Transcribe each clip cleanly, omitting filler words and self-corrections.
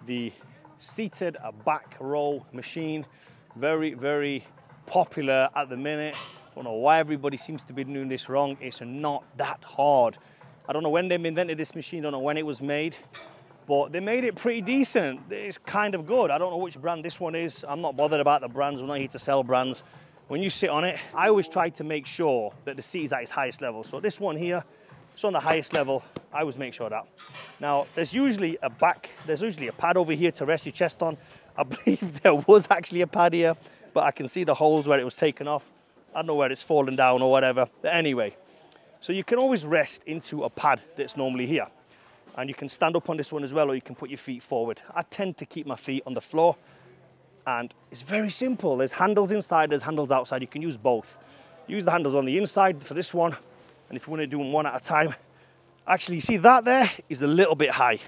the seated back row machine. Very, very popular at the minute. Don't know why everybody seems to be doing this wrong. It's not that hard. I don't know when they invented this machine, don't know when it was made, but they made it pretty decent. It's kind of good. I don't know which brand this one is. I'm not bothered about the brands. We're not here to sell brands. When you sit on it, I always try to make sure that the seat is at its highest level. So this one here, it's on the highest level. I always make sure of that. Now, there's usually a pad over here to rest your chest on. I believe there was actually a pad here, but I can see the holes where it was taken off. I don't know where it's fallen down or whatever. But anyway, so you can always rest into a pad that's normally here. And you can stand up on this one as well, or you can put your feet forward. I tend to keep my feet on the floor. And it's very simple. There's handles inside, there's handles outside. You can use both. Use the handles on the inside for this one. And if you want to do them one at a time, actually, you see that there is a little bit high.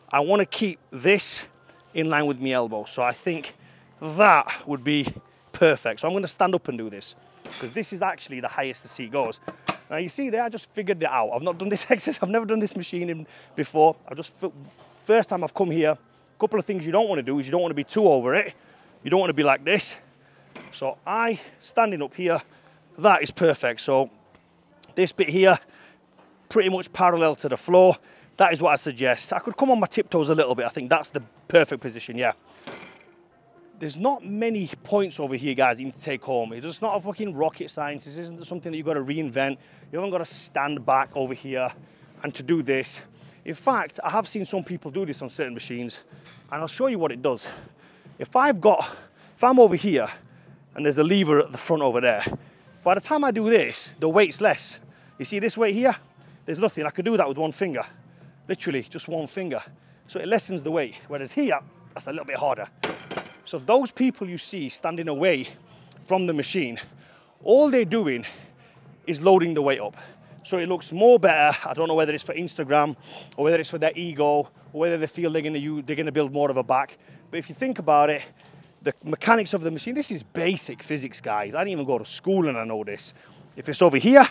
I want to keep this in line with my elbow. So I think that would be perfect. So I'm going to stand up and do this, because this is actually the highest the seat goes. Now you see there, I just figured it out. I've not done this exercise, I've never done this machine before. First time I've come here, a couple of things you don't want to do is you don't want to be too over it. You don't want to be like this. So standing up here, that is perfect. So this bit here, pretty much parallel to the floor. That is what I suggest. I could come on my tiptoes a little bit. I think that's the perfect position, yeah. There's not many points over here, guys, you need to take home. It's not a fucking rocket science. This isn't something that you've got to reinvent. You haven't got to stand back over here and to do this. In fact, I have seen some people do this on certain machines, and I'll show you what it does. If I'm over here and there's a lever at the front over there, by the time I do this, the weight's less. You see this weight here? There's nothing. I could do that with one finger. Literally, just one finger. So it lessens the weight. Whereas here, that's a little bit harder. So those people you see standing away from the machine, all they're doing is loading the weight up. So it looks more better. I don't know whether it's for Instagram or whether it's for their ego or whether they feel they're gonna build more of a back. But if you think about it, the mechanics of the machine, this is basic physics, guys. I didn't even go to school and I know this. If it's over here,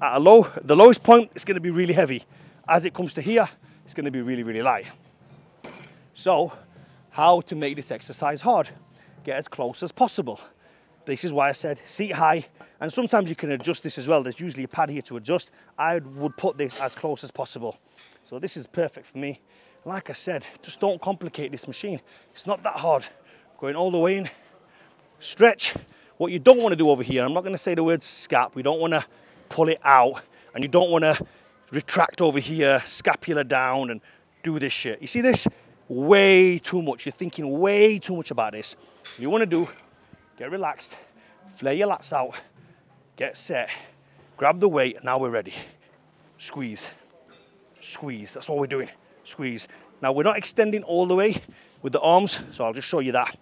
at the lowest point, it's gonna be really heavy. As it comes to here, it's gonna be really, really light. So, how to make this exercise hard? Get as close as possible. This is why I said seat high, and sometimes you can adjust this as well. There's usually a pad here to adjust. I would put this as close as possible. So this is perfect for me. Like I said, just don't complicate this machine. It's not that hard. Going all the way in, stretch. What you don't want to do over here, I'm not going to say the word scap. We don't want to pull it out, and you don't want to retract over here, scapula down, and do this shit. You see this? Way too much. You're thinking way too much about this. What you want to do, get relaxed, flare your lats out, get set, grab the weight. Now we're ready. Squeeze, squeeze. That's all we're doing. Squeeze. Now we're not extending all the way with the arms, so I'll just show you that.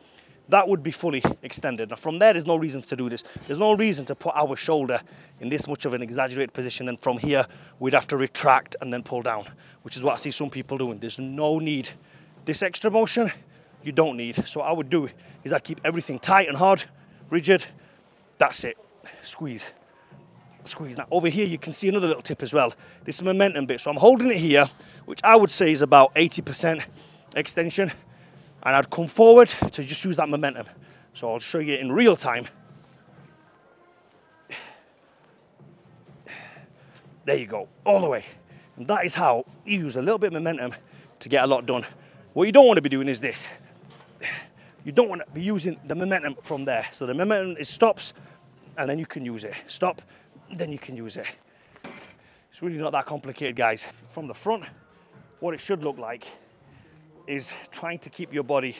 That would be fully extended. Now from there's no reason to do this. There's no reason to put our shoulder in this much of an exaggerated position. Then from here, we'd have to retract and then pull down, which is what I see some people doing. There's no need. This extra motion, you don't need. So what I would do is I'd keep everything tight and hard, rigid. That's it. Squeeze, squeeze. Now over here, you can see another little tip as well. This is momentum bit. So I'm holding it here, which I would say is about 80% extension. And I'd come forward to just use that momentum. So I'll show you in real time. There you go, all the way. And that is how you use a little bit of momentum to get a lot done. What you don't want to be doing is this. You don't want to be using the momentum from there. So the momentum is stops, and then you can use it. Stop, then you can use it. It's really not that complicated, guys. From the front, what it should look like is trying to keep your body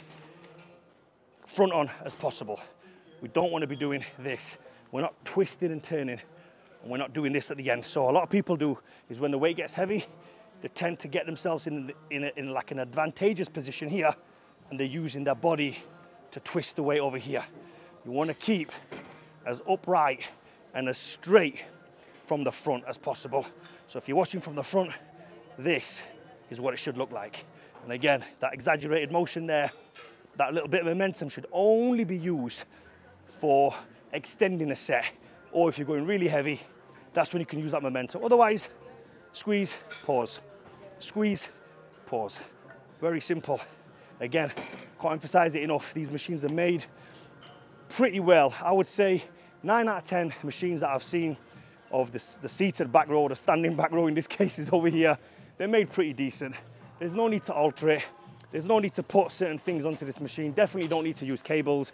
front on as possible. We don't want to be doing this. We're not twisting and turning, and we're not doing this at the end. So a lot of people do is when the weight gets heavy, they tend to get themselves in like an advantageous position here, and they're using their body to twist the weight over here. You want to keep as upright and as straight from the front as possible. So if you're watching from the front, this is what it should look like. And again, that exaggerated motion there, that little bit of momentum should only be used for extending a set, or if you're going really heavy, that's when you can use that momentum. Otherwise, squeeze, pause, squeeze, pause. Very simple. Again, can't emphasize it enough. These machines are made pretty well. I would say 9 out of 10 machines that I've seen of the seated back row, the standing back row in this case is over here, they're made pretty decent. There's no need to alter it. There's no need to put certain things onto this machine. Definitely don't need to use cables.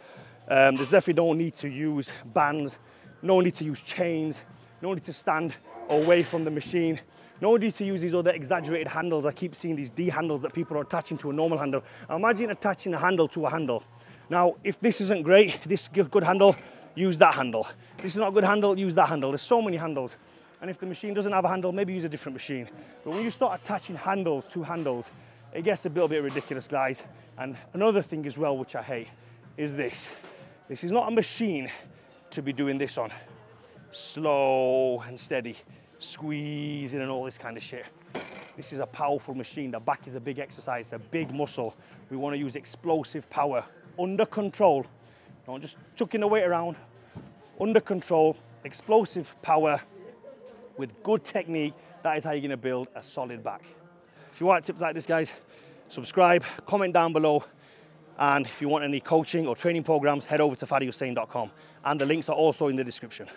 There's definitely no need to use bands. No need to use chains. No need to stand away from the machine. No need to use these other exaggerated handles. I keep seeing these D handles that people are attaching to a normal handle. Now imagine attaching a handle to a handle. Now, if this isn't great, this is a good handle, use that handle. This is not a good handle, use that handle. There's so many handles. And if the machine doesn't have a handle, maybe use a different machine. But when you start attaching handles to handles, it gets a little bit ridiculous, guys. And another thing as well, which I hate, is this. This is not a machine to be doing this on. Slow and steady, squeezing and all this kind of shit. This is a powerful machine. The back is a big exercise, a big muscle. We want to use explosive power, under control. Don't just chucking the weight around. Under control, explosive power with good technique. That is how you're going to build a solid back. If you want tips like this, guys, subscribe, comment down below. And if you want any coaching or training programs, head over to fadihussein.com. And the links are also in the description.